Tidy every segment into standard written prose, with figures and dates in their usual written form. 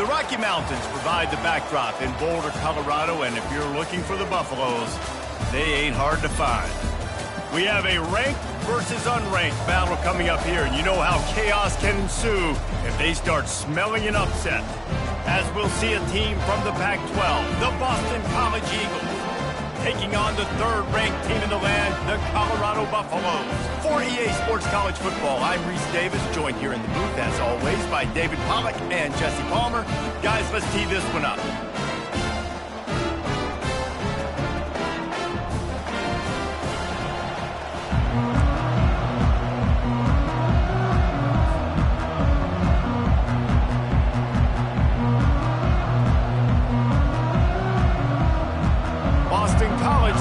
The Rocky Mountains provide the backdrop in Boulder, Colorado, and if you're looking for the Buffaloes, they ain't hard to find. We have a ranked versus unranked battle coming up here, and you know how chaos can ensue if they start smelling an upset. As we'll see a team from the Pac-12, the Boston College Eagles, taking on the third-ranked team in the land, the Colorado Buffaloes. For EA Sports College Football, I'm Reese Davis, joined here in the booth, as always, by David Pollack and Jesse Palmer. Guys, let's tee this one up.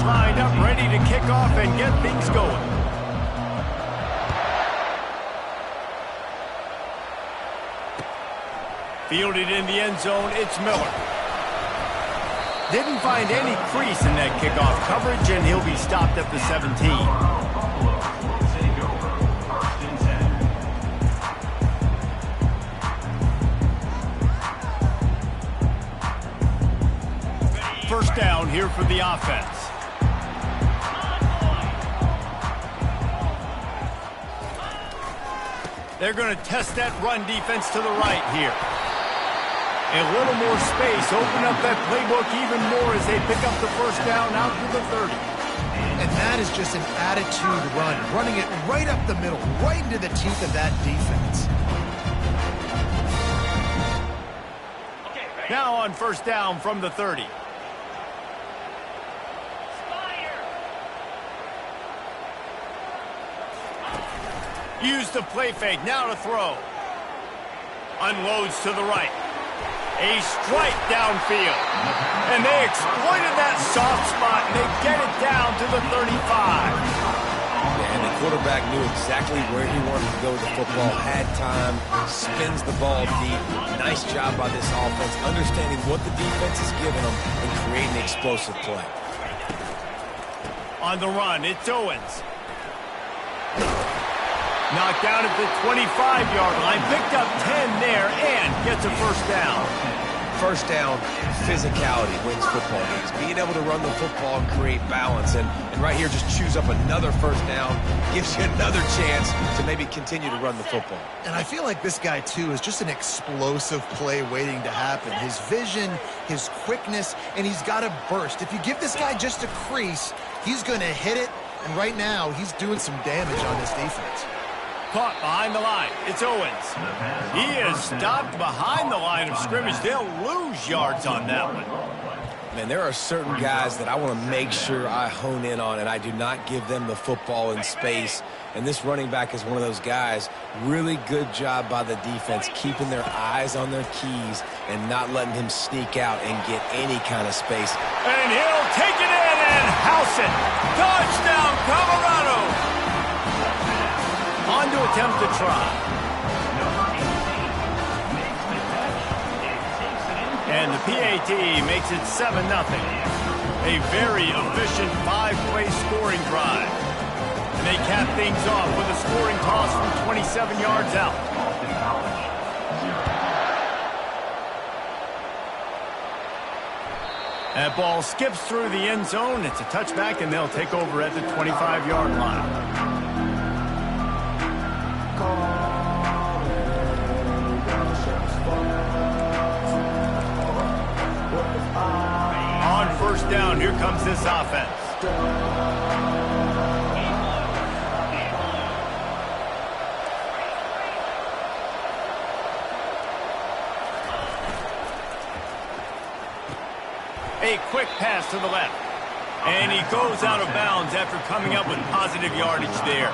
Lined up, ready to kick off and get things going. Fielded in the end zone, it's Miller. Didn't find any crease in that kickoff coverage, and he'll be stopped at the 17. First down here for the offense. They're going to test that run defense to the right here. A little more space, open up that playbook even more as they pick up the first down out to the 30. And that is just an attitude run, running it right up the middle, right into the teeth of that defense. Now on first down from the 30. Use the play fake, now to throw. Unloads to the right. A strike downfield. And they exploited that soft spot, and they get it down to the 35. Yeah, and the quarterback knew exactly where he wanted to go with the football, had time, spins the ball deep. Nice job by this offense, understanding what the defense is giving them and creating explosive play. On the run, it's Owens. Knocked down at the 25-yard line, picked up 10 there, and gets a first down. First down, physicality wins football games. Being able to run the football and create balance. And right here, just choose up another first down, gives you another chance to maybe continue to run the football. And I feel like this guy, too, is just an explosive play waiting to happen. His vision, his quickness, and he's got a burst. If you give this guy just a crease, he's going to hit it. And right now, he's doing some damage on this defense. Caught behind the line. It's Owens. He is stopped behind the line of scrimmage. They'll lose yards on that one. Man, there are certain guys that I want to make sure I hone in on, and I do not give them the football in space. And this running back is one of those guys. Really good job by the defense, keeping their eyes on their keys and not letting him sneak out and get any kind of space. And he'll take it in and house it. Touchdown, Colorado. On to attempt to try. And the PAT makes it 7-0. A very efficient 5-play scoring drive. And they cap things off with a scoring toss from 27 yards out. That ball skips through the end zone. It's a touchback, and they'll take over at the 25-yard line. On first down, here comes this offense. A quick pass to the left. And he goes out of bounds after coming up with positive yardage there.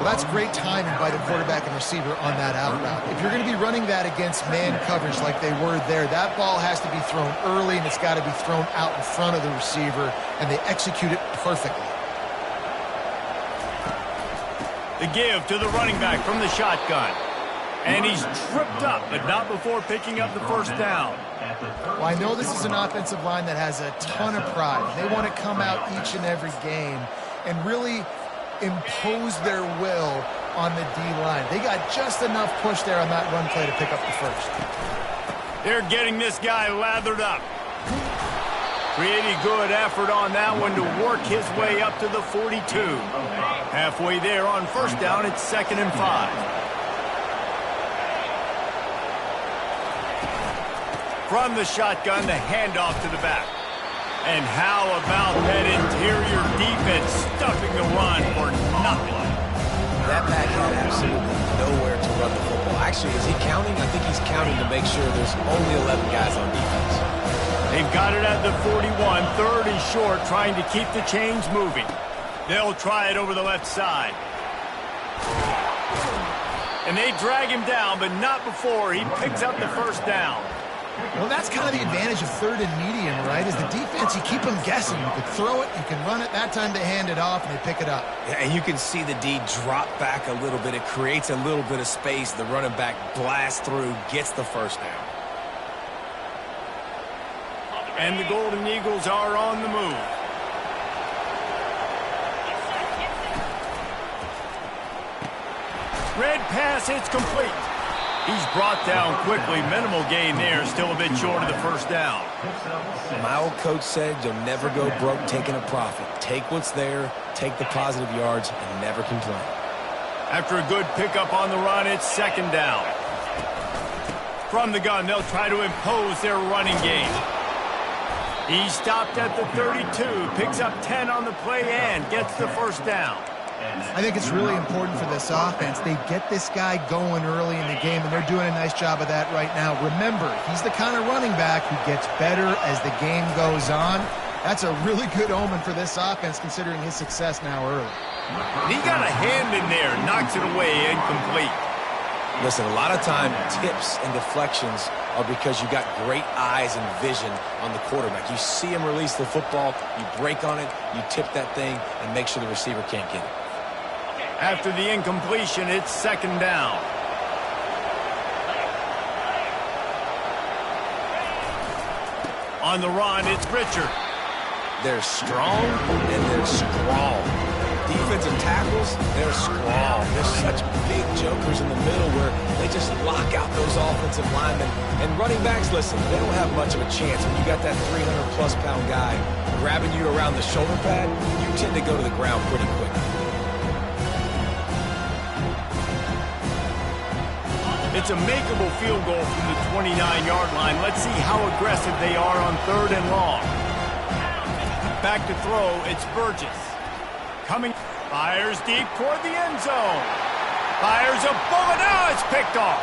Well, that's great timing by the quarterback and receiver on that out route. If you're going to be running that against man coverage like they were there, that ball has to be thrown early, and it's got to be thrown out in front of the receiver, and they execute it perfectly. The give to the running back from the shotgun. And he's tripped up, but not before picking up the first down. Well, I know this is an offensive line that has a ton of pride. They want to come out each and every game and really impose their will on the D-line. They got just enough push there on that run play to pick up the first. They're getting this guy lathered up. Pretty good effort on that one to work his way up to the 42. Halfway there on first down, it's 2nd and 5. From the shotgun, the handoff to the back. And how about that interior defense stuffing the run for nothing? That back had absolutely nowhere to run the football. Actually, is he counting? I think he's counting to make sure there's only 11 guys on defense. They've got it at the 41, 3rd and short, trying to keep the chains moving. They'll try it over the left side. And they drag him down, but not before he picks up the first down. Well, that's kind of the advantage of 3rd and medium, right? Is the defense, you keep them guessing. You can throw it, you can run it. That time they hand it off and they pick it up. Yeah, and you can see the D drop back a little bit. It creates a little bit of space. The running back blasts through, gets the first down. And the Golden Eagles are on the move. Red pass, it's complete. He's brought down quickly. Minimal gain there, still a bit short of the first down. My old coach said you'll never go broke taking a profit. Take what's there, take the positive yards, and never complain. After a good pickup on the run, it's 2nd down. From the gun, they'll try to impose their running game. He stopped at the 32, picks up 10 on the play and gets the first down. I think it's really important for this offense. They get this guy going early in the game, and they're doing a nice job of that right now. Remember, he's the kind of running back who gets better as the game goes on. That's a really good omen for this offense, considering his success now early. He got a hand in there, knocks it away, incomplete. Listen, a lot of time, tips and deflections are because you got great eyes and vision on the quarterback. You see him release the football, you break on it, you tip that thing, and make sure the receiver can't get it. After the incompletion, it's 2nd down. On the run, it's Richard. They're strong, and they're strong. Defensive tackles, they're strong. They're such big jokers in the middle where they just lock out those offensive linemen. And running backs, listen, they don't have much of a chance. When you got that 300-plus pound guy grabbing you around the shoulder pad, you tend to go to the ground pretty quick. It's a makeable field goal from the 29-yard line. Let's see how aggressive they are on 3rd and long. Back to throw, it's Burgess. Coming, fires deep toward the end zone. Fires a bullet, now it's picked off.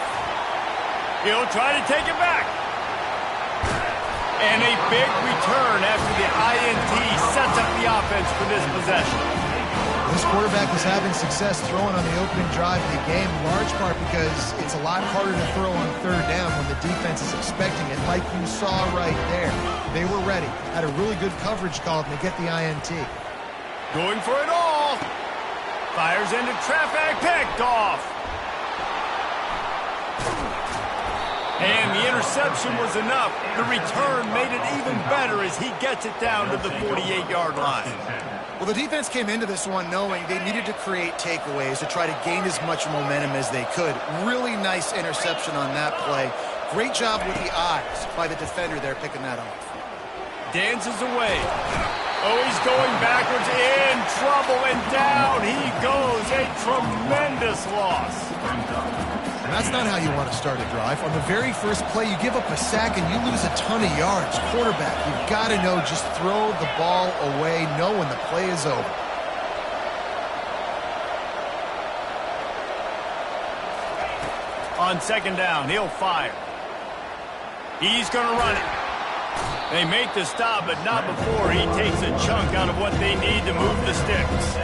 He'll try to take it back. And a big return after the INT sets up the offense for this possession. This quarterback was having success throwing on the opening drive of the game, in large part because it's a lot harder to throw on 3rd down when the defense is expecting it, like you saw right there. They were ready, had a really good coverage call to get the INT. Going for it all. Fires into traffic, picked off. And the interception was enough. The return made it even better as he gets it down to the 48-yard line. Well, the defense came into this one knowing they needed to create takeaways to try to gain as much momentum as they could. Really nice interception on that play. Great job with the eyes by the defender there picking that off. Dances away. Oh, he's going backwards, in trouble, and down he goes. A tremendous loss. And that's not how you want to start a drive. On the very first play, you give up a sack and you lose a ton of yards. Quarterback, you've got to know, just throw the ball away, know when the play is over. On 2nd down, he'll fire. He's going to run it. They make the stop, but not before he takes a chunk out of what they need to move the sticks.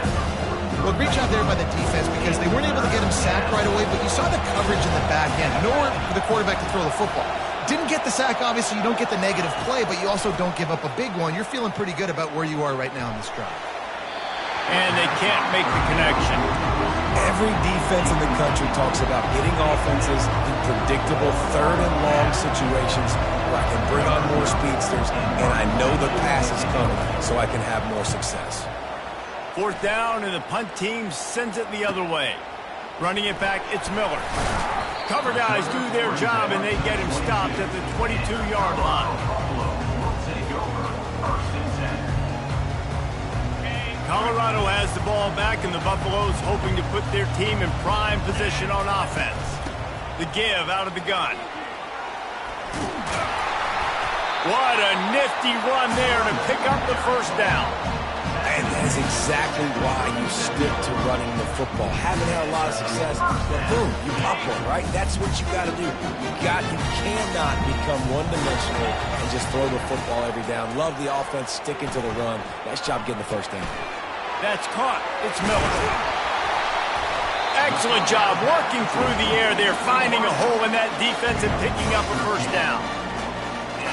Well, great job there by the defense because they weren't able to get him sacked right away, but you saw the coverage in the back end. Nowhere for the quarterback to throw the football. Didn't get the sack, obviously. You don't get the negative play, but you also don't give up a big one. You're feeling pretty good about where you are right now in this drive. And they can't make the connection. Every defense in the country talks about getting offenses in predictable 3rd and long situations where I can bring on more speedsters and I know the pass is coming so I can have more success. 4th down, and the punt team sends it the other way. Running it back, it's Miller. Cover guys do their job, and they get him stopped at the 22-yard line. Colorado has the ball back, and the Buffaloes hoping to put their team in prime position on offense. The give out of the gun. What a nifty run there to pick up the first down. And that is exactly why you stick to running the football. Haven't had a lot of success, but boom, you pop one, right? That's what you got to do. You cannot become one-dimensional and just throw the football every down. Love the offense, sticking to the run. Nice job getting the first down. That's caught. It's Miller. Excellent job working through the air there, finding a hole in that defense and picking up a first down.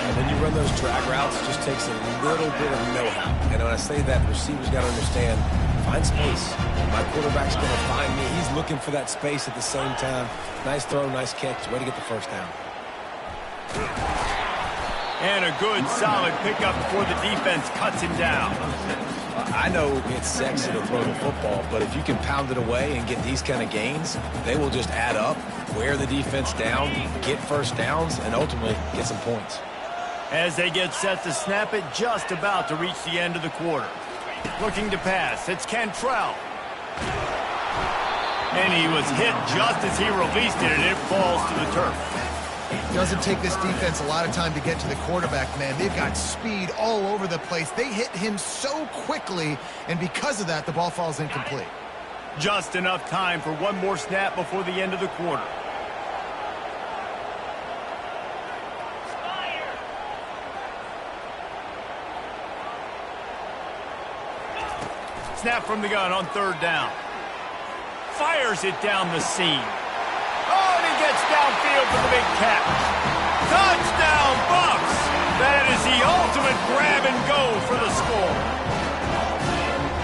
And then you run those drag routes, it just takes a little bit of know-how. And when I say that, the receiver's got to understand, find space. My quarterback's going to find me. He's looking for that space at the same time. Nice throw, nice catch. Way to get the first down. And a good, solid pickup before the defense cuts him down. I know it's sexy to throw the football, but if you can pound it away and get these kind of gains, they will just add up, wear the defense down, get first downs, and ultimately get some points. As they get set to snap it, just about to reach the end of the quarter. Looking to pass, it's Cantrell. And he was hit just as he released it, and it falls to the turf. It doesn't take this defense a lot of time to get to the quarterback, man. They've got speed all over the place. They hit him so quickly, and because of that, the ball falls incomplete. Just enough time for one more snap before the end of the quarter. Snap from the gun on third down. Fires it down the seam. Oh, and he gets downfield for the big catch. Touchdown, Bucks! That is the ultimate grab and go for the score.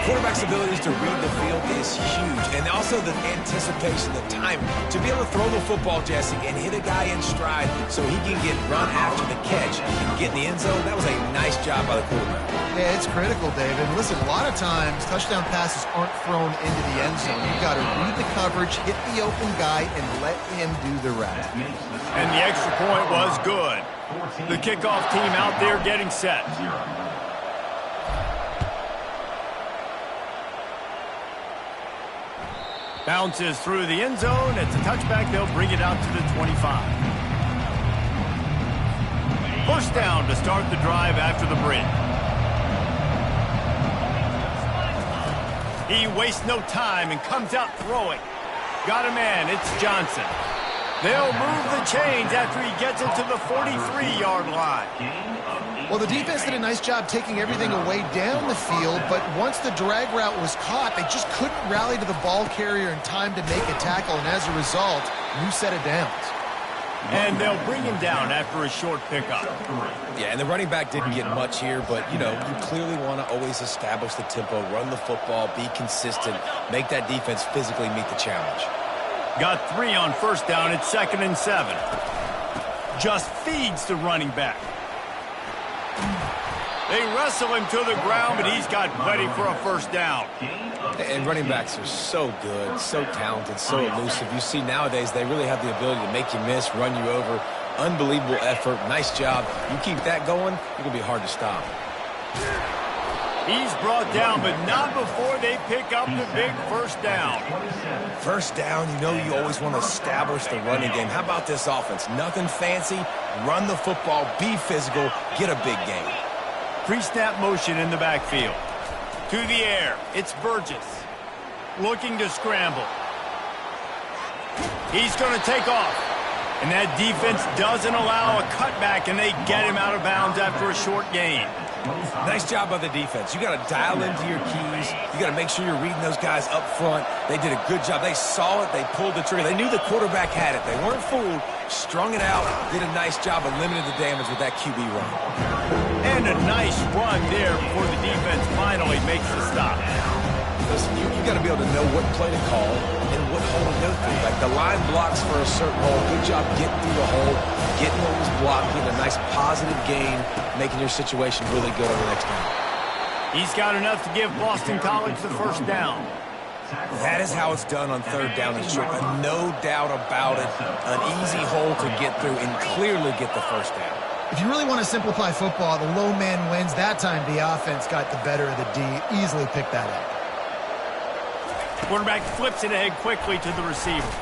Quarterback's abilities to read the field is huge, and also the anticipation, the timing. To be able to throw the football, Jesse, and hit a guy in stride so he can get run after the catch and get in the end zone, that was a nice job by the quarterback. Yeah, it's critical, David. Listen, a lot of times, touchdown passes aren't thrown into the end zone. You've got to read the coverage, hit the open guy, and let him do the rest. And the extra point was good. The kickoff team out there getting set. Bounces through the end zone. It's a touchback. They'll bring it out to the 25. First down to start the drive after the break. He wastes no time and comes out throwing. Got a man. It's Johnson. They'll move the chains after he gets it to the 43-yard line. Well, the defense did a nice job taking everything away down the field, but once the drag route was caught, they just couldn't rally to the ball carrier in time to make a tackle, and as a result, new set of downs. And they'll bring him down after a short pickup. Yeah, and the running back didn't get much here, but, you know, you clearly want to always establish the tempo, run the football, be consistent, make that defense physically meet the challenge. Got 3 on first down. It's 2nd and 7. Just feeds the running back. They wrestle him to the ground, but he's got plenty for a first down. And running backs are so good, so talented, so elusive. You see nowadays they really have the ability to make you miss, run you over. Unbelievable effort. Nice job. You keep that going, it's going to be hard to stop. He's brought down, but not before they pick up the big first down. First down, you know you always want to establish the running game. How about this offense? Nothing fancy. Run the football, be physical, get a big game. Pre-snap motion in the backfield. To the air, it's Burgess. Looking to scramble. He's going to take off. And that defense doesn't allow a cutback, and they get him out of bounds after a short gain. Nice job by the defense. You got to dial into your keys. You got to make sure you're reading those guys up front. They did a good job. They saw it. They pulled the trigger. They knew the quarterback had it. They weren't fooled. Strung it out. Did a nice job of limiting the damage with that QB run. And a nice run there before the defense finally makes the stop. Listen, you got to be able to know what play to call and what hole to go through. Like the line blocks for a certain hole. Good job getting through the hole, getting what was blocked, getting a nice positive gain, making your situation really good on the next down. He's got enough to give Boston College the first down. That is how it's done on third down and short. No doubt about it. An easy hole to get through and clearly get the first down. If you really want to simplify football, the low man wins. That time the offense got the better of the D. Easily picked that up. Quarterback flips it ahead quickly to the receiver.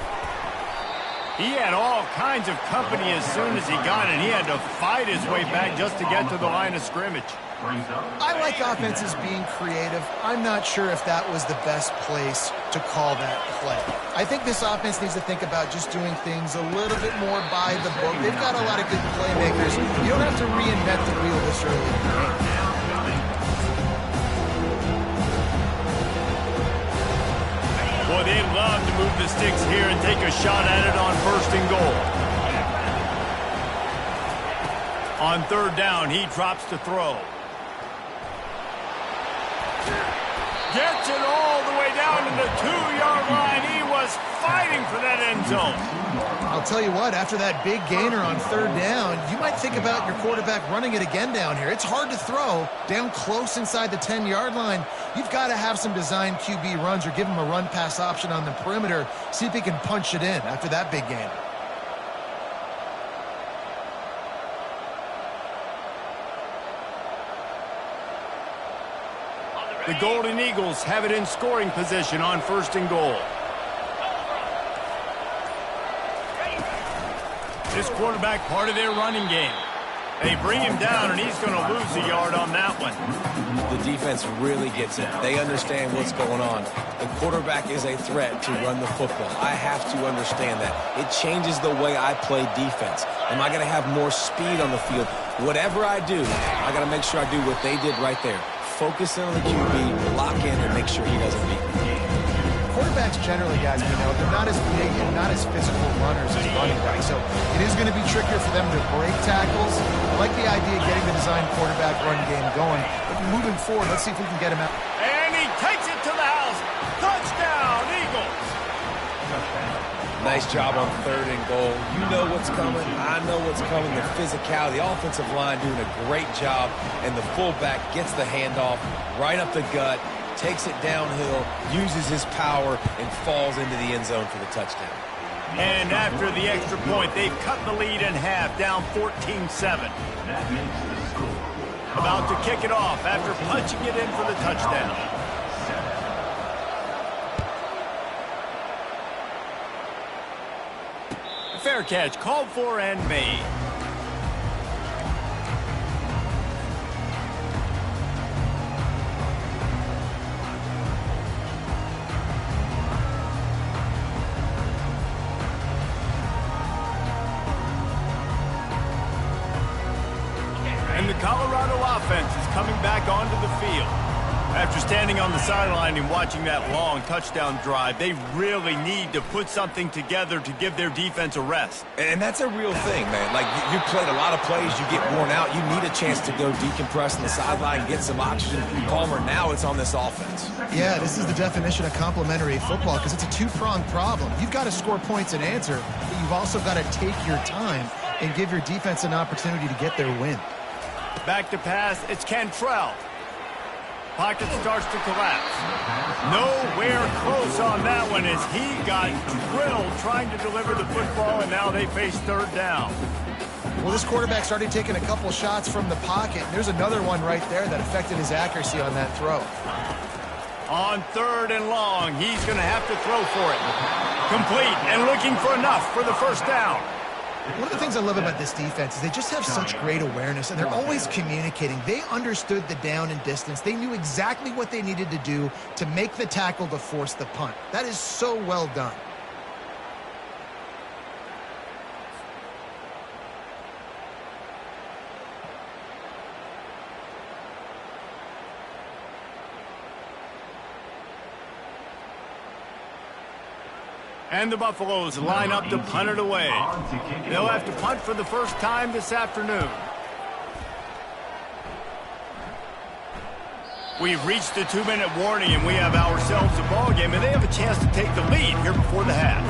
He had all kinds of company as soon as he got it. He had to fight his way back just to get to the line of scrimmage. I like offenses being creative. I'm not sure if that was the best place to call that play. I think this offense needs to think about just doing things a little bit more by the book. They've got a lot of good playmakers. You don't have to reinvent the wheel this early in the game. Boy, they'd love to move the sticks here and take a shot at it on first and goal. On third down, he drops to throw. Gets it all the way down to the 2-yard line. He was fighting for that end zone. I'll tell you what, after that big gainer on third down, you might think about your quarterback running it again down here. It's hard to throw down close inside the 10-yard line. You've got to have some design QB runs or give him a run-pass option on the perimeter. See if he can punch it in after that big gainer. The Golden Eagles have it in scoring position on first and goal. This quarterback part of their running game. They bring him down, and he's going to lose a yard on that one. The defense really gets it. They understand what's going on. The quarterback is a threat to run the football. I have to understand that. It changes the way I play defense. Am I going to have more speed on the field? Whatever I do, I got to make sure I do what they did right there. Focus in on the QB, lock in, and make sure he doesn't beat me. Quarterbacks generally, guys, they're not as big and not as physical runners as running backs. So it is going to be trickier for them to break tackles. I like the idea of getting the design quarterback run game going. But moving forward, let's see if we can get him out. And he takes it to the house. Touchdown, Eagles. Nice job on third and goal. You know what's coming. I know what's coming. The physicality, the offensive line doing a great job, and the fullback gets the handoff right up the gut, takes it downhill, uses his power, and falls into the end zone for the touchdown. And after the extra point, they've cut the lead in half, down 14-7. About to kick it off after punching it in for the touchdown. Fair catch, called for and made. And the Colorado offense is coming back onto the field. After standing on the sideline and watching that long touchdown drive, they really need to put something together to give their defense a rest. And that's a real thing, man. Like, you played a lot of plays, you get worn out, you need a chance to go decompress on the sideline, get some oxygen. Palmer, now it's on this offense. Yeah, this is the definition of complementary football because it's a two-pronged problem. You've got to score points and answer, but you've also got to take your time and give your defense an opportunity to get their win. Back to pass, it's Cantrell. Pocket starts to collapse. Nowhere close on that one as he got drilled trying to deliver the football, and now they face third down. Well, this quarterback started taking a couple shots from the pocket. There's another one right there that affected his accuracy on that throw. On third and long, he's going to have to throw for it. Complete and looking for enough for the first down. One of the things I love about this defense is they just have such great awareness, and they're always communicating. They understood the down and distance. They knew exactly what they needed to do to make the tackle to force the punt. That is so well done. And the Buffaloes line up to punt it away. They'll have to punt for the first time this afternoon. We've reached the 2-minute warning, and we have ourselves a ball game, and they have a chance to take the lead here before the half.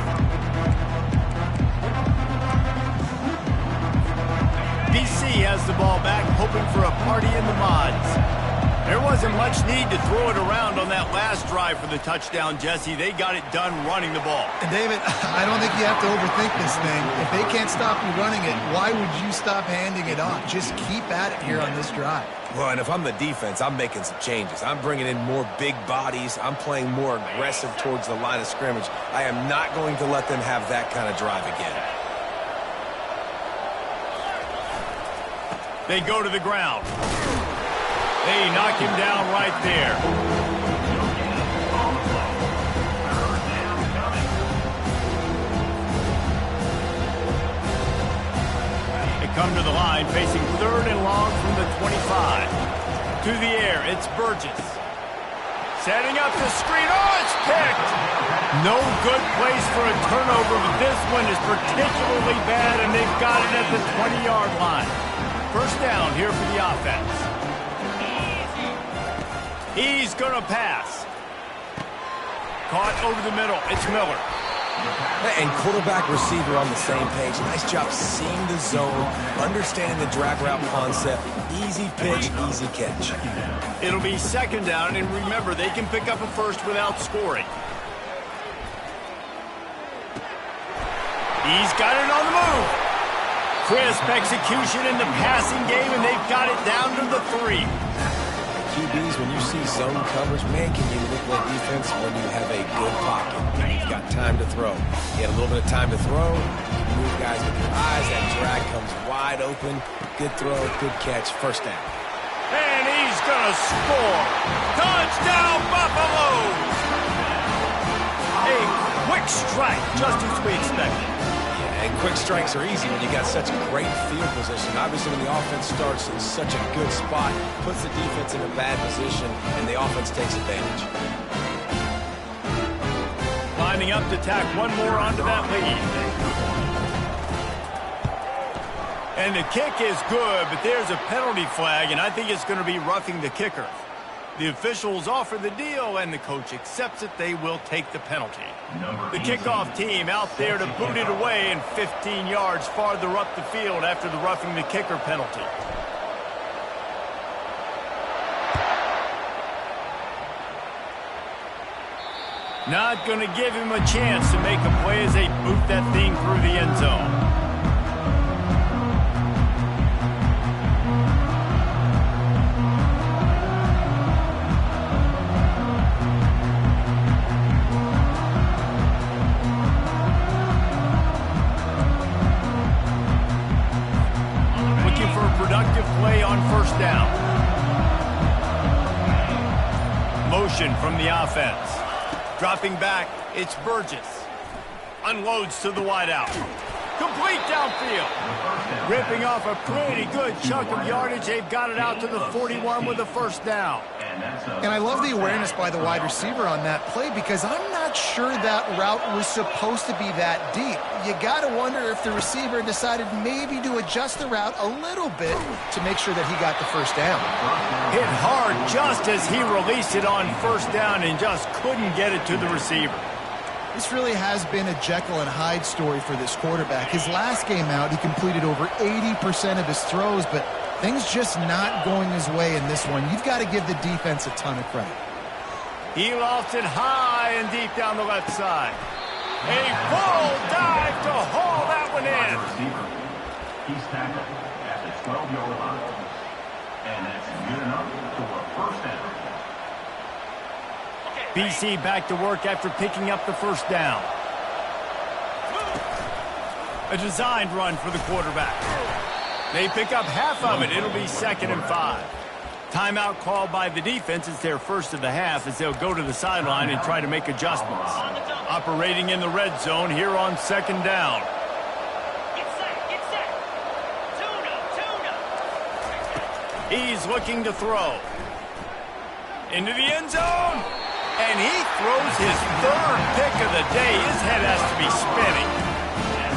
BC has the ball back, hoping for a party in the mods. There wasn't much need to throw it around on that last drive for the touchdown, Jesse. They got it done running the ball. And David, I don't think you have to overthink this thing. If they can't stop you running it, why would you stop handing it off? Just keep at it here on this drive. Well, and if I'm the defense, I'm making some changes. I'm bringing in more big bodies. I'm playing more aggressive towards the line of scrimmage. I am not going to let them have that kind of drive again. They go to the ground. They knock him down right there. They come to the line, facing 3rd and long from the 25. To the air, it's Burgess. Setting up the screen. Oh, it's picked! No good place for a turnover, but this one is particularly bad, and they've got it at the 20-yard line. First down here for the offense. He's going to pass. Caught over the middle. It's Miller. And quarterback, receiver on the same page. Nice job seeing the zone, understanding the drag route concept. Easy pitch, easy catch. It'll be 2nd down, and remember, they can pick up a first without scoring. He's got it on the move. Crisp execution in the passing game, and they've got it down to the 3. QBs, when you see zone coverage, man, can you look like defense when you have a good pocket and you've got time to throw. You had a little bit of time to throw, you move guys with your eyes, that drag comes wide open, good throw, good catch, first down. And he's going to score. Touchdown, Buffaloes! A quick strike, just as we expected. And quick strikes are easy when you got such great field position. Obviously, when the offense starts in such a good spot, puts the defense in a bad position, and the offense takes advantage. Lining up to tack one more onto that lead. And the kick is good, but there's a penalty flag, and I think it's going to be roughing the kicker. The officials offer the deal, and the coach accepts it. They will take the penalty. The kickoff team out there to boot it away, and 15 yards farther up the field after the roughing the kicker penalty. Not going to give him a chance to make a play as they boot that thing through the end zone. Productive play on first down. Motion from the offense. Dropping back, it's Burgess. Unloads to the wideout. Complete downfield. Ripping off a pretty good chunk of yardage. They've got it out to the 41 with a first down. And I love the awareness by the wide receiver on that play because I'm not sure that route was supposed to be that deep. You got to wonder if the receiver decided maybe to adjust the route a little bit to make sure that he got the first down. Hit hard just as he released it on first down and just couldn't get it to the receiver. This really has been a Jekyll and Hyde story for this quarterback. His last game out, he completed over 80% of his throws, but things just not going his way in this one. You've got to give the defense a ton of credit. He lofts it high and deep down the left side. A full dive to haul that one in. He's tackled at the 12-yard line. And that's good enough for a first down. BC back to work after picking up the first down. A designed run for the quarterback. They pick up half of it. It'll be 2nd and 5. Timeout called by the defense. It's their first of the half as they'll go to the sideline and try to make adjustments. Operating in the red zone here on 2nd down. Get set. Tune up. He's looking to throw. Into the end zone. And he throws his 3rd pick of the day. His head has to be spinning.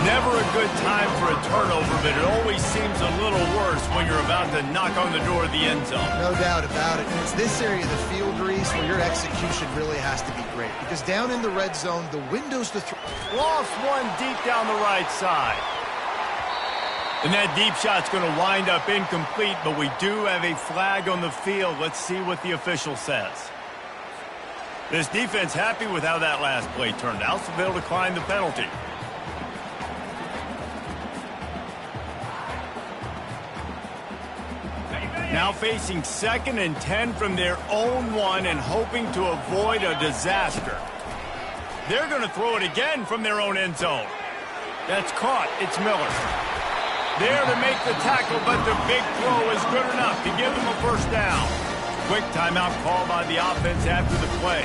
Never a good time for a turnover, but it always seems a little worse when you're about to knock on the door of the end zone. No doubt about it. And it's this area of the field, Reese, where your execution really has to be great. Because down in the red zone, the windows to throw. Lost one deep down the right side. And that deep shot's going to wind up incomplete, but we do have a flag on the field. Let's see what the official says. This defense happy with how that last play turned out, so they'll decline the penalty. Now facing 2nd and 10 from their own 1 and hoping to avoid a disaster. They're going to throw it again from their own end zone. That's caught. It's Miller. There to make the tackle, but the big throw is good enough to give them a first down. Quick timeout call by the offense after the play.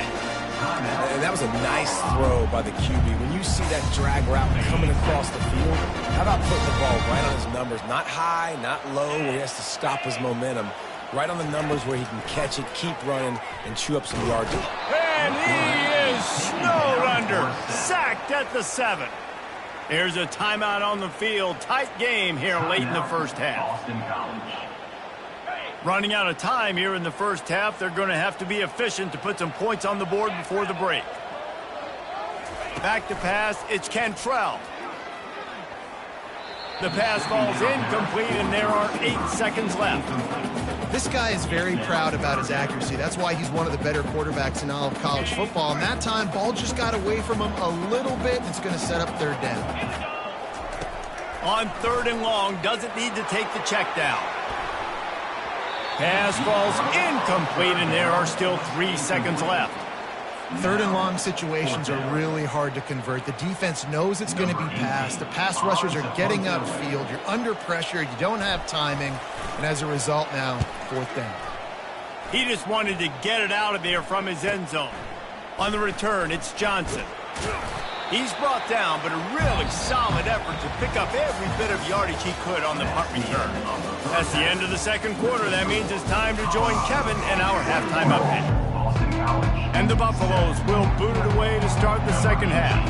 And that was a nice throw by the QB. When you see that drag route coming across the field, how about putting the ball right on his numbers? Not high, not low, where he has to stop his momentum. Right on the numbers where he can catch it, keep running, and chew up some yardage. And he is snowed under. Sacked at the 7. Here's a timeout on the field. Tight game here late in the first half. Running out of time here in the first half. They're going to have to be efficient to put some points on the board before the break. Back to pass. It's Cantrell. The pass falls incomplete, and there are 8 seconds left. This guy is very proud about his accuracy. That's why he's one of the better quarterbacks in all of college football. And that time, ball just got away from him a little bit. It's going to set up 3rd down. On 3rd and long, doesn't need to take the check down. Pass falls incomplete, and there are still 3 seconds left. 3rd and long situations are really hard to convert. The defense knows it's going to be passed. The pass rushers are getting upfield. You're under pressure. You don't have timing. And as a result now, 4th down. He just wanted to get it out of there from his end zone. On the return, it's Johnson. He's brought down, but a really solid effort to pick up every bit of yardage he could on the punt return. That's the end of the 2nd quarter. That means it's time to join Kevin and our halftime update. And the Buffaloes will boot it away to start the 2nd half.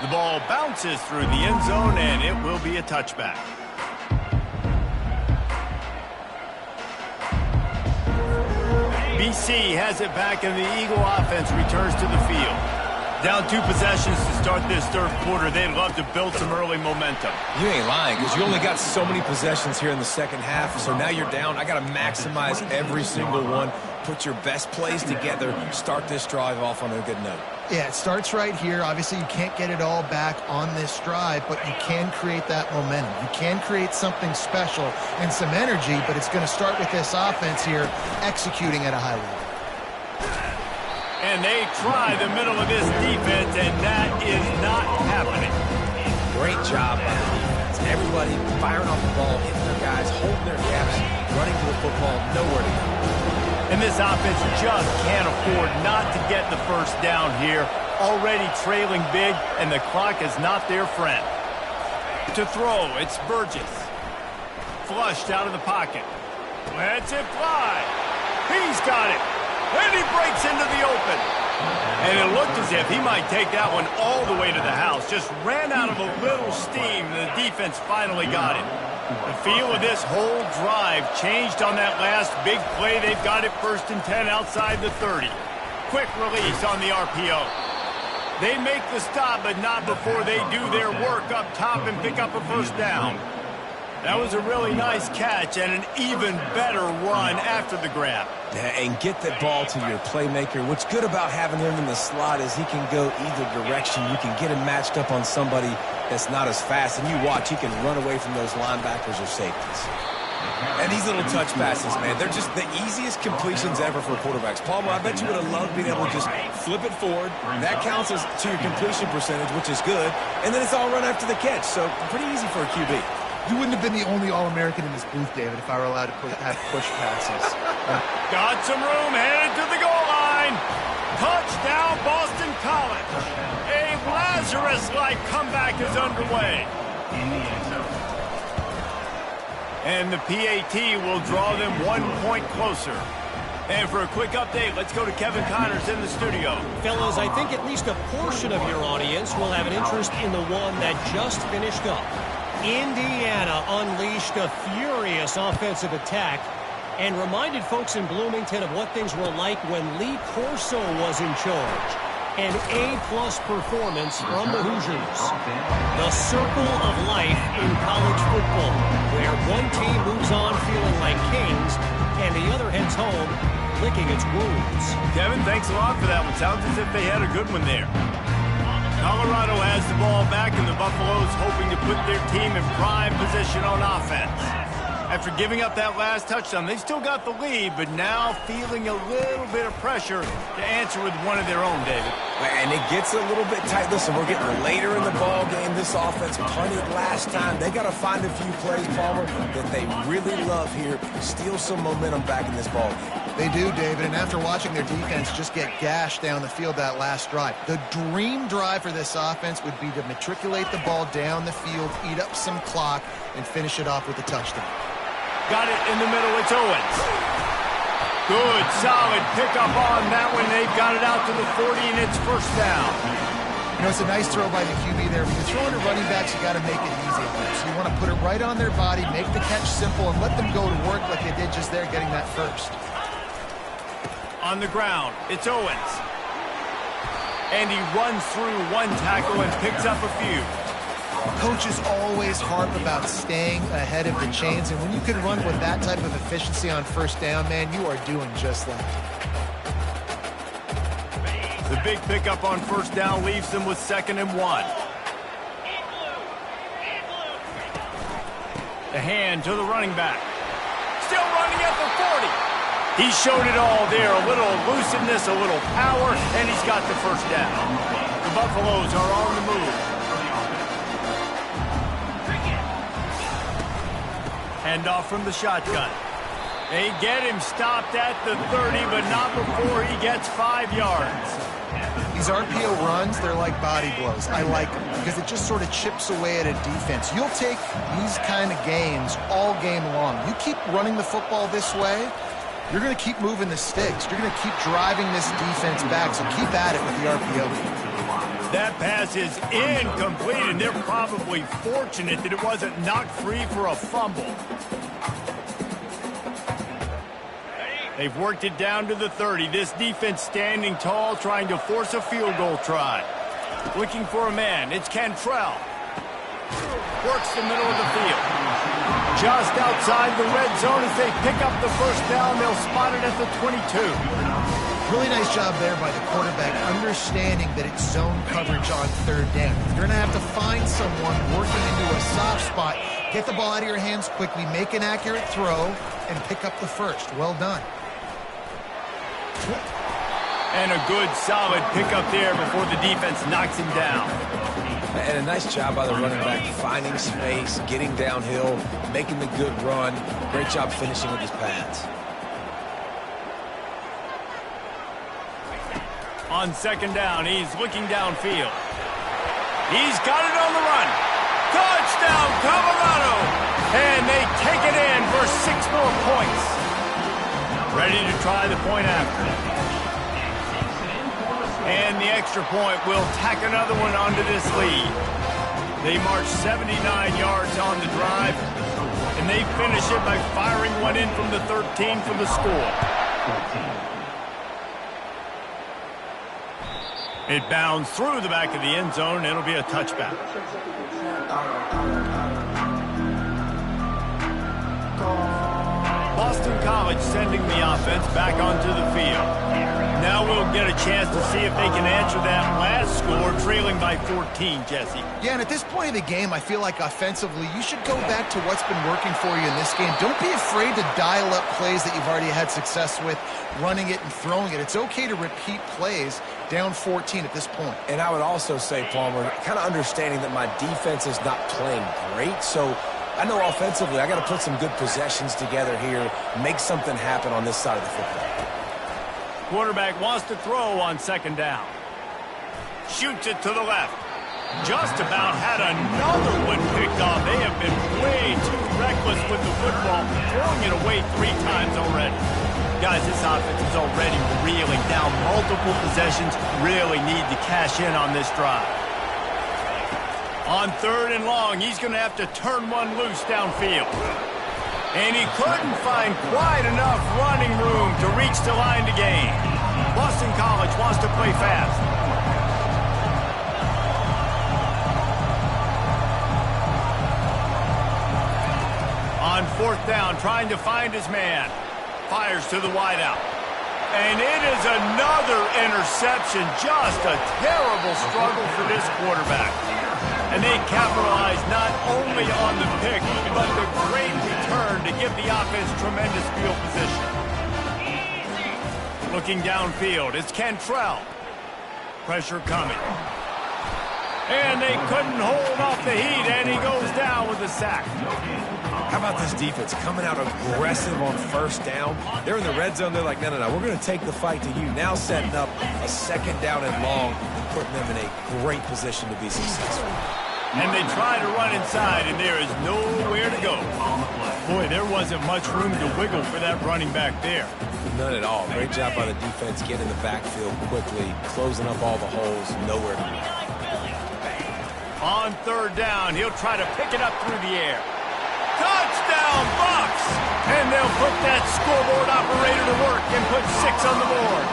The ball bounces through the end zone, and it will be a touchback. BC has it back, and the Eagle offense returns to the field. Down 2 possessions to start this 3rd quarter. They'd love to build some early momentum. You ain't lying, because you only got so many possessions here in the 2nd half, so now you're down. I got to maximize every single one. Put your best plays together. Start this drive off on a good note. Yeah, it starts right here. Obviously, you can't get it all back on this drive, but you can create that momentum. You can create something special and some energy, but it's going to start with this offense here executing at a high level. And they try the middle of this defense, and that is not happening. Great job by the defense. Everybody firing off the ball, hitting their guys, holding their gaps, running to the football, nowhere to go. And this offense just can't afford not to get the first down here. Already trailing big, and the clock is not their friend. To throw, it's Burgess. Flushed out of the pocket. Lets it fly. He's got it. And he breaks into the open. And it looked as if he might take that one all the way to the house. Just ran out of a little steam, and the defense finally got it. The feel of this whole drive changed on that last big play. They've got it 1st and 10 outside the 30. Quick release on the RPO. They make the stop, but not before they do their work up top and pick up a first down. That was a really nice catch and an even better run after the grab. Yeah, and get that ball to your playmaker. What's good about having him in the slot is he can go either direction. You can get him matched up on somebody that's not as fast, and you watch, he can run away from those linebackers or safeties. And these little touch passes, man, they're just the easiest completions ever for quarterbacks. Palmer, I bet you would have loved being able to just flip it forward. That counts as to your completion percentage, which is good, and then it's all run after the catch, so pretty easy for a QB. You wouldn't have been the only All-American in this booth, David, if I were allowed to have push passes. Got some room, headed to the goal line. Touchdown, Boston College. A Lazarus-like comeback is underway. And the PAT will draw them 1 point closer. And for a quick update, let's go to Kevin Connors in the studio. Fellas, I think at least a portion of your audience will have an interest in the one that just finished up. Indiana unleashed a furious offensive attack and reminded folks in Bloomington of what things were like when Lee Corso was in charge. An A-plus performance from the Hoosiers. The circle of life in college football, where one team moves on feeling like kings, and the other heads home licking its wounds. Kevin, thanks a lot for that one. Sounds as if they had a good one there. Colorado has the ball back, and the Buffaloes hoping to put their team in prime position on offense. After giving up that last touchdown, they still got the lead, but now feeling a little bit of pressure to answer with one of their own, David. And it gets a little bit tight. Listen, we're getting later in the ball game. This offense punted last time. They got to find a few plays, Palmer, that they really love here. Steal some momentum back in this ball game. They do, David, and after watching their defense just get gashed down the field that last drive, the dream drive for this offense would be to matriculate the ball down the field, eat up some clock, and finish it off with a touchdown. Got it in the middle. It's Owens. Good, solid pickup on that one. They've got it out to the 40, and it's first down. You know, it's a nice throw by the QB there. When you're throwing to running backs, you got to make it easy on them. So you want to put it right on their body, make the catch simple, and let them go to work like they did just there, getting that first. On the ground, it's Owens. And he runs through one tackle and picks up a few. Coaches always harp about staying ahead of the chains, and when you can run with that type of efficiency on first down, man, you are doing just that. The big pickup on first down leaves them with 2nd and 1. The hand to the running back. Still running at the 40. He showed it all there, a little elusiveness, a little power, and he's got the first down. The Buffaloes are on the move. Handoff from the shotgun. They get him stopped at the 30, but not before he gets 5 yards. These RPO runs, they're like body blows. I like them because it just sort of chips away at a defense. You'll take these kind of games all game long. You keep running the football this way, you're going to keep moving the sticks. You're going to keep driving this defense back, so keep at it with the RPO. That pass is incomplete, and they're probably fortunate that it wasn't knocked free for a fumble. They've worked it down to the 30. This defense standing tall, trying to force a field goal try. Looking for a man. It's Cantrell. Works the middle of the field. Just outside the red zone as they pick up the first down. They'll spot it at the 22. Really nice job there by the quarterback, understanding that it's zone coverage on third down. You're going to have to find someone working into a soft spot. Get the ball out of your hands quickly, make an accurate throw, and pick up the first. Well done. And a good, solid pickup there before the defense knocks him down. And a nice job by the running back, finding space, getting downhill, making the good run. Great job finishing with his pads. On 2nd down, he's looking downfield. He's got it on the run. Touchdown, Colorado! And they take it in for 6 more points. Ready to try the point after. And the extra point will tack another one onto this lead. They march 79 yards on the drive, and they finish it by firing one in from the 13 for the score. It bounds through the back of the end zone. It'll be a touchback. Boston College sending the offense back onto the field. Now we'll get a chance to see if they can answer that last score, trailing by 14, Jesse. Yeah, and at this point of the game, I feel like offensively, you should go back to what's been working for you in this game. Don't be afraid to dial up plays that you've already had success with, running it and throwing it. It's okay to repeat plays down 14 at this point. And I would also say, Palmer, kind of understanding that my defense is not playing great, so I know offensively I got to put some good possessions together here, make something happen on this side of the football. Quarterback wants to throw on 2nd down. Shoots it to the left. Just about had another one picked off. They have been way too reckless with the football, throwing it away 3 times already. Guys, this offense is already reeling down multiple possessions. Really need to cash in on this drive. On 3rd and long, he's going to have to turn one loose downfield. And he couldn't find quite enough running room to reach the line to gain. Boston College wants to play fast. On 4th down, trying to find his man. Fires to the wideout. And it is another interception. Just a terrible struggle for this quarterback. And they capitalize not only on the pick, but the great return to give the offense tremendous field position. Looking downfield, it's Cantrell. Pressure coming. And they couldn't hold off the heat, and he goes down with a sack. How about this defense coming out aggressive on 1st down? They're in the red zone. They're like, no, we're going to take the fight to you. Now setting up a 2nd down and long and putting them in a great position to be successful. And they try to run inside, and there is nowhere to go. Boy, there wasn't much room to wiggle for that running back there. None at all. Great job by the defense getting the backfield quickly, closing up all the holes, nowhere to be. On 3rd down, he'll try to pick it up through the air. Touchdown, Bucks! And they'll put that scoreboard operator to work and put 6 on the board.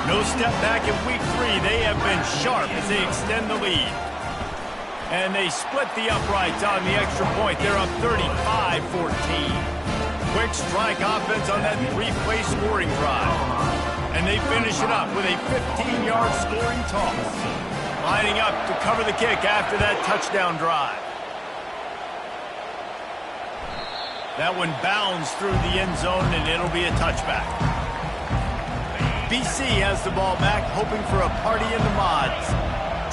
No step back in week 3. They have been sharp as they extend the lead. And they split the uprights on the extra point. They're up 35-14. Quick strike offense on that 3-play scoring drive. And they finish it up with a 15-yard scoring toss. Lining up to cover the kick after that touchdown drive. That one bounds through the end zone, and it'll be a touchback. BC has the ball back, hoping for a party in the mods.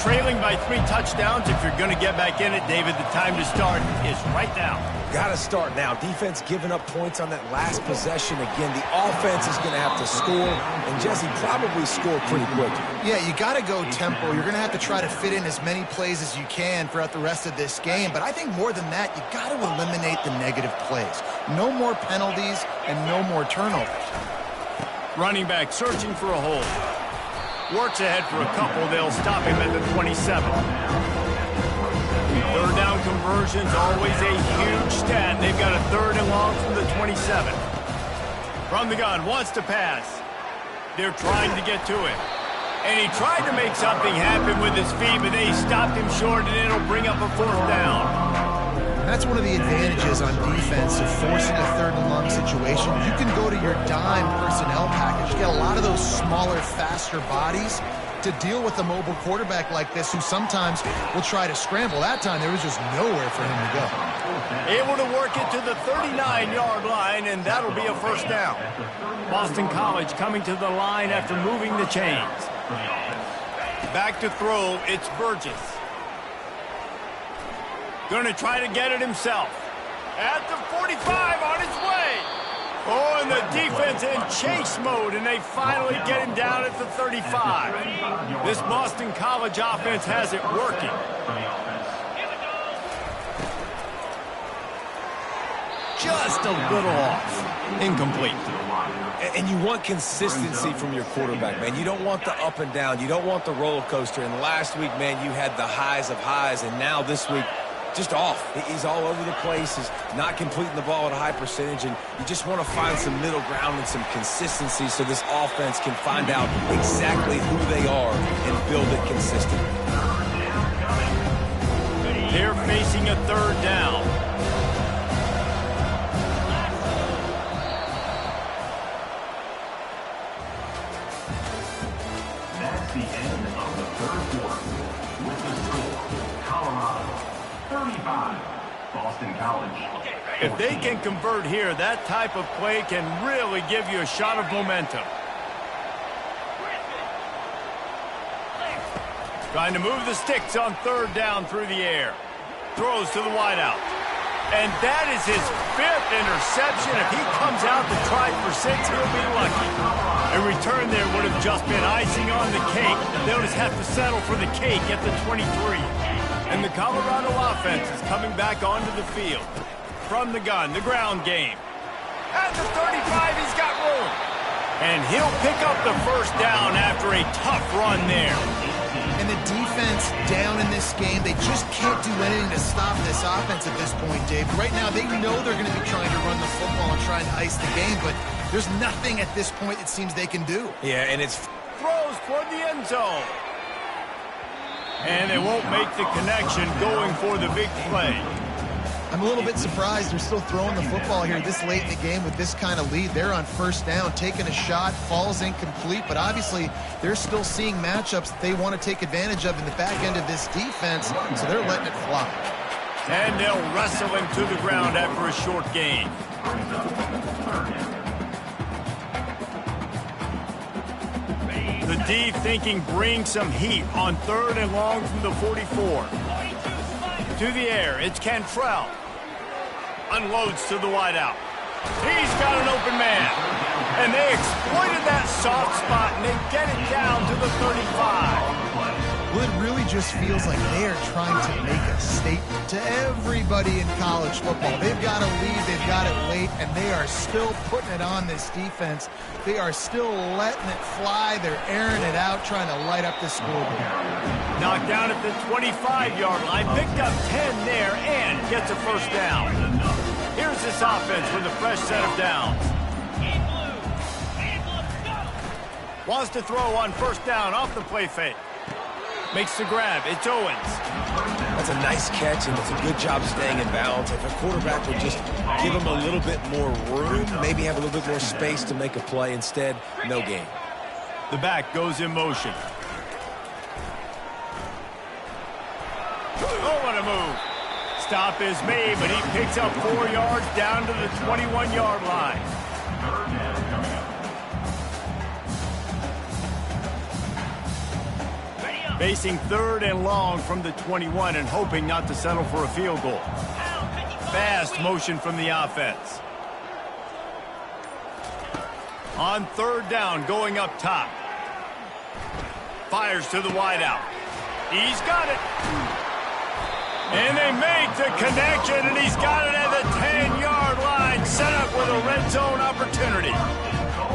Trailing by 3 touchdowns. If you're going to get back in it, David, the time to start is right now. Got to start now. Defense giving up points on that last possession. Again, the offense is going to have to score, and Jesse probably scored pretty quickly. Yeah, you got to go tempo. You're going to have to try to fit in as many plays as you can throughout the rest of this game. But I think more than that, you got to eliminate the negative plays. No more penalties and no more turnovers. Running back searching for a hole. Works ahead for a couple. They'll stop him at the 27. 3rd down conversions, always a huge stat. They've got a 3rd and long from the 27. From the gun, wants to pass. They're trying to get to it. And he tried to make something happen with his feet, but they stopped him short, and it'll bring up a 4th down. That's one of the advantages on defense of forcing a 3rd and long situation. You can go to your dime personnel package. You get a lot of those smaller, faster bodies to deal with a mobile quarterback like this who sometimes will try to scramble. That time, there was just nowhere for him to go. Able to work it to the 39-yard line, and that'll be a 1st down. Boston College coming to the line after moving the chains. Back to throw, it's Burgess. Going to try to get it himself. At the 45, on his way. Oh, and the defense in chase mode, and they finally get him down at the 35. This Boston College offense has it working. Just a little off. Incomplete. And you want consistency from your quarterback, man. You don't want the up and down. You don't want the roller coaster. And last week, man, you had the highs of highs, and now this week, just off. He's all over the place. He's not completing the ball at a high percentage, and you just want to find some middle ground and some consistency so this offense can find out exactly who they are and build it consistently. They're facing a 3rd down. That's the end of the 3rd quarter. With the score, Colorado 35, Boston College. If they can convert here, that type of play can really give you a shot of momentum. Trying to move the sticks on 3rd down through the air. Throws to the wideout. And that is his 5th interception. If he comes out to try for 6, he'll be lucky. A return there would have just been icing on the cake. They'll just have to settle for the cake at the 23. And the Colorado offense is coming back onto the field. From the gun, the ground game. At the 35, he's got room. And he'll pick up the 1st down after a tough run there. And the defense defense down in this game. They just can't do anything to stop this offense at this point, Dave. Right now, they know they're going to be trying to run the football and trying to ice the game, but there's nothing at this point it seems they can do. Yeah, and it's throws toward the end zone. And they won't make the connection going for the big play. I'm a little bit surprised they're still throwing the football here this late in the game with this kind of lead. They're on first down, taking a shot, falls incomplete, but obviously they're still seeing matchups that they want to take advantage of in the back end of this defense, so they're letting it fly. And they'll wrestle him to the ground after a short gain. The D thinking bring some heat on 3rd and long from the 44. To the air, it's Cantrell. Unloads to the wideout. He's got an open man. And they exploited that soft spot, and they get it down to the 35. Well, it really just feels like they are trying to make a statement to everybody in college football. They've got a lead, they've got it late, and they are still putting it on this defense. They are still letting it fly. They're airing it out, trying to light up the scoreboard. Knocked down at the 25-yard line, picked up 10 there, and gets a first down. Here's this offense with a fresh set of downs. Wants to throw on first down off the play fake. Makes the grab. It's Owens. That's a nice catch, and it's a good job staying in bounds. If a quarterback would just give him a little bit more room, maybe have a little bit more space to make a play. Instead, no gain. The back goes in motion. Oh, what a move. Stop is made, but he picks up 4 yards down to the 21-yard line. Facing 3rd and long from the 21 and hoping not to settle for a field goal. Fast motion from the offense. On 3rd down, going up top. Fires to the wideout. He's got it. And they make the connection, and he's got it at the 10-yard line, set up with a red zone opportunity.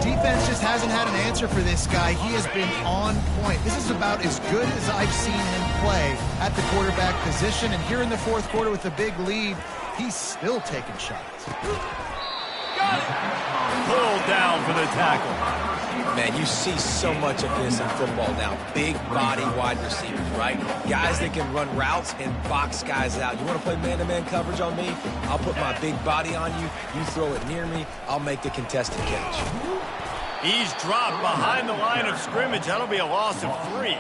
Defense just hasn't had an answer for this guy. He has been on point. This is about as good as I've seen him play at the quarterback position. And here in the 4th quarter with a big lead, he's still taking shots. Got it. Pulled down for the tackle. Man, you see so much of this in football now. Big body wide receivers, right? Guys that can run routes and box guys out. You want to play man-to-man coverage on me? I'll put my big body on you. You throw it near me, I'll make the contested catch. He's dropped behind the line of scrimmage. That'll be a loss of 3.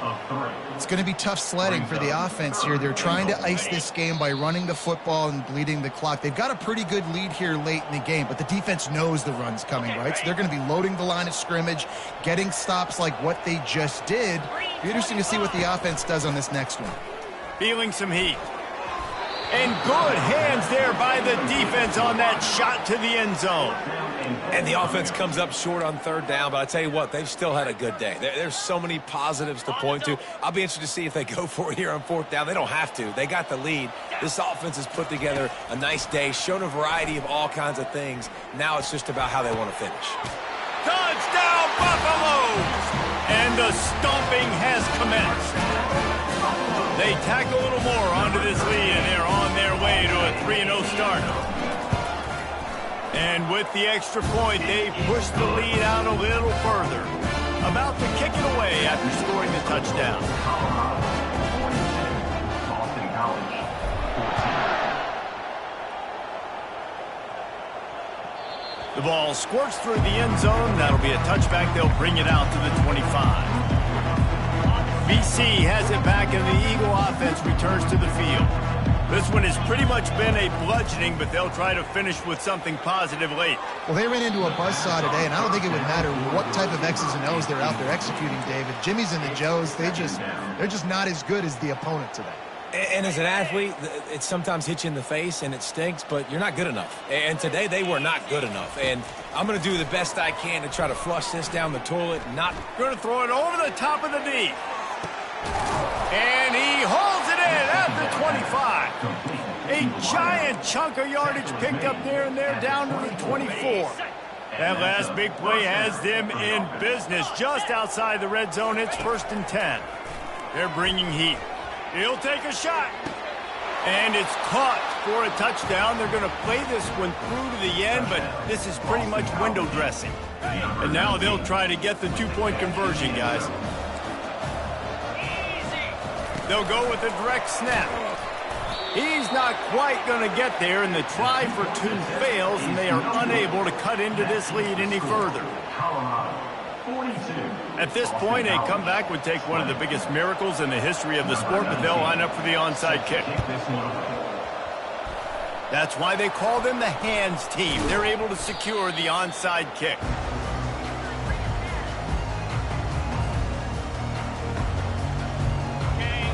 It's going to be tough sledding for the offense here. They're trying to ice this game by running the football and bleeding the clock. They've got a pretty good lead here late in the game, but the defense knows the run's coming, right? So they're going to be loading the line of scrimmage, getting stops like what they just did. It'll be interesting to see what the offense does on this next one. Feeling some heat. And good hands there by the defense on that shot to the end zone. And the offense comes up short on 3rd down, but I tell you what, they've still had a good day. There's so many positives to point to. I'll be interested to see if they go for it here on 4th down. They don't have to. They got the lead. This offense has put together a nice day, shown a variety of all kinds of things. Now it's just about how they want to finish. Touchdown, Buffaloes! And the stomping has commenced. They tack a little more onto this lead, and they're on their way to a 3-0 start. And with the extra point, they push the lead out a little further. About to kick it away after scoring the touchdown. Boston College. The ball squirts through the end zone. That'll be a touchback. They'll bring it out to the 25. BC has it back, and the Eagle offense returns to the field. This one has pretty much been a bludgeoning, but they'll try to finish with something positive late. Well, they ran into a buzzsaw today, and I don't think it would matter what type of X's and O's they're out there executing, David. Jimmy's and the Joes, they're just not as good as the opponent today. And as an athlete, it sometimes hits you in the face, and it stinks, but you're not good enough. And today, they were not good enough. And I'm going to do the best I can to try to flush this down the toilet. Going to throw it over the top of the D. And he holds it in at the 25. A giant chunk of yardage picked up there, and they're down to the 24. That last big play has them in business just outside the red zone. It's 1st and 10. They're bringing heat. He'll take a shot. And it's caught for a touchdown. They're going to play this one through to the end, but this is pretty much window dressing. And now they'll try to get the two-point conversion, guys. They'll go with a direct snap. He's not quite going to get there, and the try for two fails, and they are unable to cut into this lead any further. At this point, a comeback would take one of the biggest miracles in the history of the sport, but they'll line up for the onside kick. That's why they call them the hands team. They're able to secure the onside kick.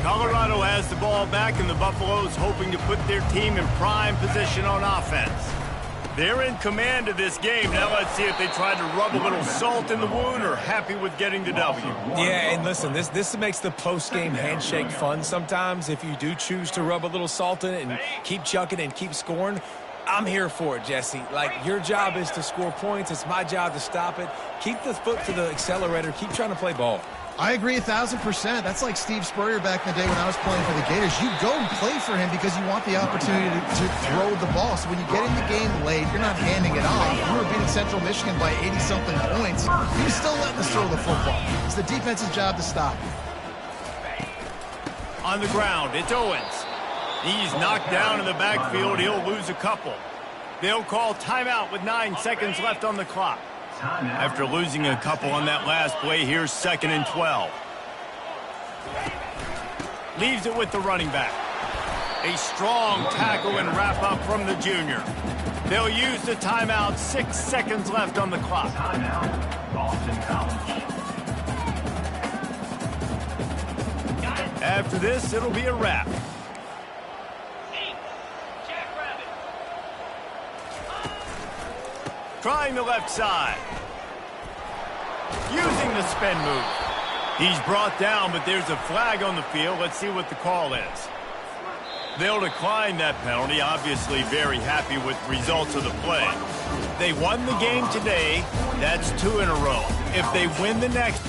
Colorado has the ball back, and the Buffaloes hoping to put their team in prime position on offense. They're in command of this game. Now let's see if they try to rub a little salt in the wound or happy with getting the W. Yeah, and listen, this makes the post-game handshake fun sometimes. If you do choose to rub a little salt in it and keep chucking and keep scoring, I'm here for it, Jesse. Like, your job is to score points. It's my job to stop it. Keep the foot to the accelerator. Keep trying to play ball. I agree 1,000%. That's like Steve Spurrier back in the day when I was playing for the Gators. You go and play for him because you want the opportunity to throw the ball. So when you get in the game late, you're not handing it off. We were beating Central Michigan by 80-something points. He was still letting us throw the football. It's the defense's job to stop. On the ground, it's Owens. He's knocked down in the backfield. He'll lose a couple. They'll call timeout with 9 seconds left on the clock. After losing a couple on that last play, here's 2nd and 12. Leaves it with the running back. A strong tackle and wrap-up from the junior. They'll use the timeout. 6 seconds left on the clock. After this, it'll be a wrap. Trying the left side. Using the spin move. He's brought down, but there's a flag on the field. Let's see what the call is. They'll decline that penalty. Obviously very happy with the results of the play. They won the game today. That's 2 in a row. If they win the next...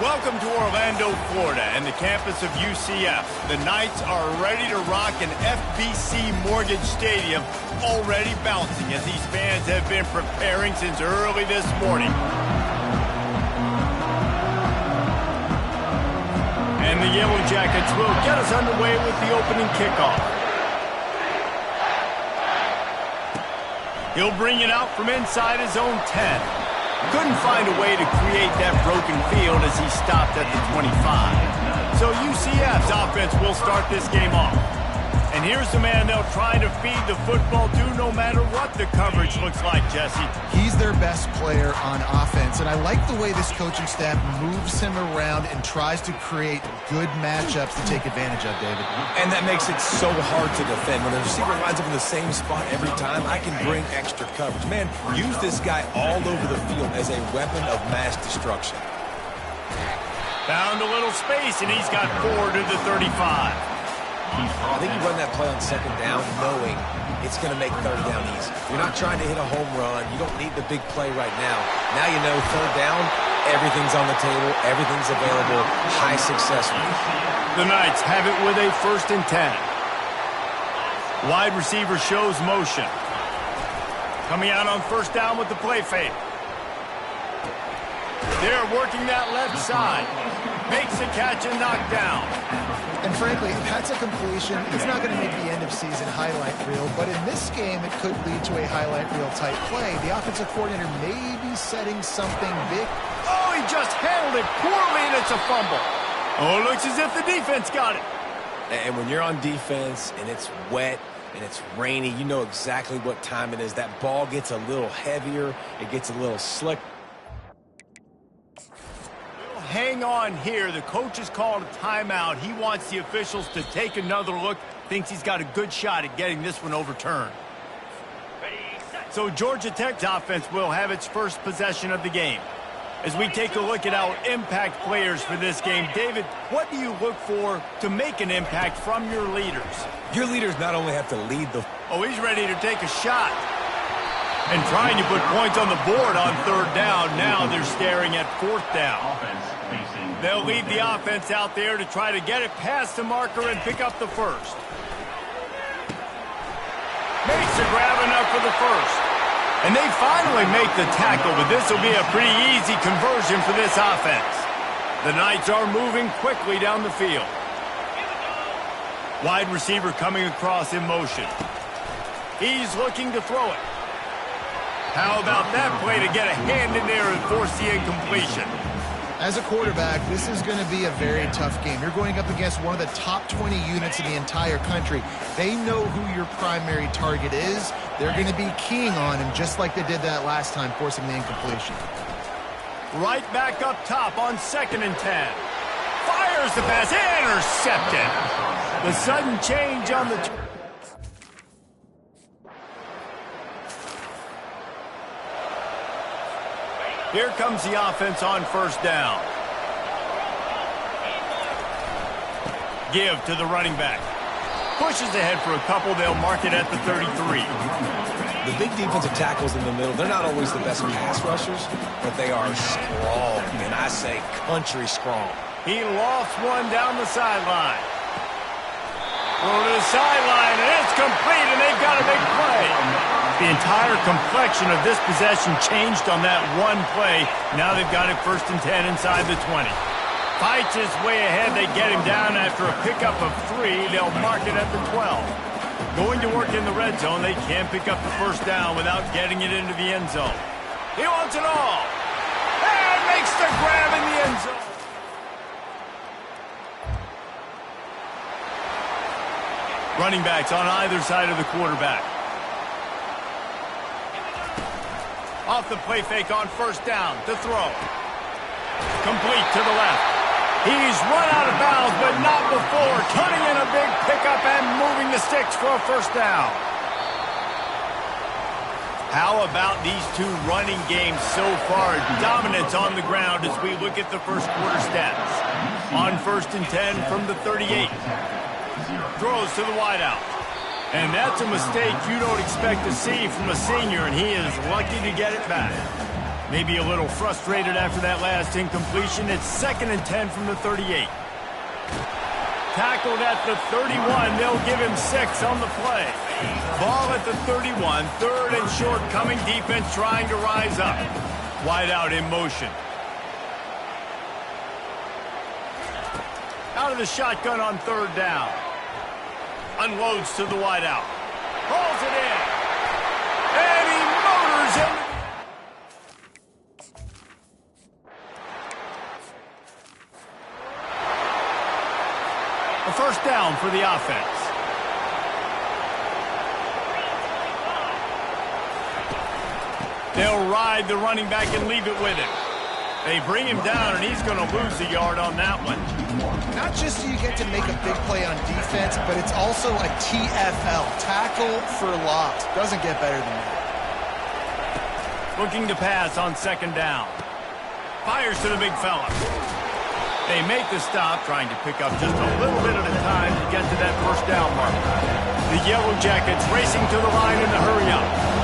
Welcome to Orlando, Florida, and the campus of UCF. The Knights are ready to rock an FBC Mortgage Stadium, already bouncing as these fans have been preparing since early this morning. And the Yellow Jackets will get us underway with the opening kickoff. He'll bring it out from inside his own 10. Couldn't find a way to create that broken field as he stopped at the 25. So UCF's offense will start this game off. And here's the man they'll try to feed the football to no matter what the coverage looks like, Jesse. He's their best player on offense, and I like the way this coaching staff moves him around and tries to create good matchups to take advantage of, David. And that makes it so hard to defend. When the receiver lines up in the same spot every time, I can bring extra coverage. Man, use this guy all over the field as a weapon of mass destruction. Found a little space, and he's got 4 to the 35. I think you run that play on second down knowing it's going to make third down easy. You're not trying to hit a home run. You don't need the big play right now. Now you know third down, everything's on the table, everything's available, high success rate. The Knights have it with a 1st and 10. Wide receiver shows motion. Coming out on 1st down with the play fake. They're working that left side. Makes the catch and knocked down. And frankly, if that's a completion, it's not going to make the end-of-season highlight reel, but in this game, it could lead to a highlight reel-type play. The offensive coordinator may be setting something big. Oh, he just handled it poorly, and it's a fumble. Oh, it looks as if the defense got it. And when you're on defense, and it's wet, and it's rainy, you know exactly what time it is. That ball gets a little heavier. It gets a little slick. Hang on here. The coach has called a timeout. He wants the officials to take another look. Thinks he's got a good shot at getting this one overturned. So Georgia Tech's offense will have its first possession of the game. As we take a look at our impact players for this game, David, what do you look for to make an impact from your leaders? Your leaders not only have to lead the... Oh, he's ready to take a shot. And trying to put points on the board on 3rd down. Now they're staring at 4th down. They'll leave the offense out there to try to get it past the marker and pick up the 1st. Makes the grab enough for the 1st. And they finally make the tackle, but this will be a pretty easy conversion for this offense. The Knights are moving quickly down the field. Wide receiver coming across in motion. He's looking to throw it. How about that play to get a hand in there and force the incompletion? As a quarterback, this is going to be a very tough game. You're going up against one of the top 20 units in the entire country. They know who your primary target is. They're going to be keying on him just like they did that last time, forcing the incompletion. Right back up top on 2nd and 10. Fires the pass, intercepted. The sudden change on the... Here comes the offense on 1st down. Give to the running back. Pushes ahead for a couple. They'll mark it at the 33. The big defensive tackles in the middle, they're not always the best pass rushers, but they are strong, and I say country strong. He lofts one down the sideline. Throw to the sideline, and it's complete, and they've got a big play. The entire complexion of this possession changed on that one play. Now they've got it 1st and 10 inside the 20. Fights his way ahead. They get him down after a pickup of 3. They'll mark it at the 12. Going to work in the red zone. They can't pick up the 1st down without getting it into the end zone. He wants it all. And makes the grab in the end zone. Running backs on either side of the quarterback. Off the play fake on 1st down to throw. Complete to the left. He's run out of bounds, but not before. Turning in a big pickup and moving the sticks for a 1st down. How about these two running games so far? Dominance on the ground as we look at the 1st quarter stats. On 1st and 10 from the 38. Throws to the wideout. And that's a mistake you don't expect to see from a senior, and he is lucky to get it back. Maybe a little frustrated after that last incompletion. It's 2nd and 10 from the 38. Tackled at the 31. They'll give him 6 on the play. Ball at the 31. 3rd and short coming. Defense trying to rise up. Wide out in motion. Out of the shotgun on 3rd down. Unloads to the wide out. Hauls it in. And he motors him. A 1st down for the offense. They'll ride the running back and leave it with him. They bring him down, and he's going to lose a yard on that one. Not just do you get to make a big play on defense, but it's also a TFL, tackle for loss. Doesn't get better than that. Looking to pass on 2nd down. Fires to the big fella. They make the stop, trying to pick up just a little bit at a time to get to that 1st down mark. The Yellow Jackets racing to the line in the hurry up.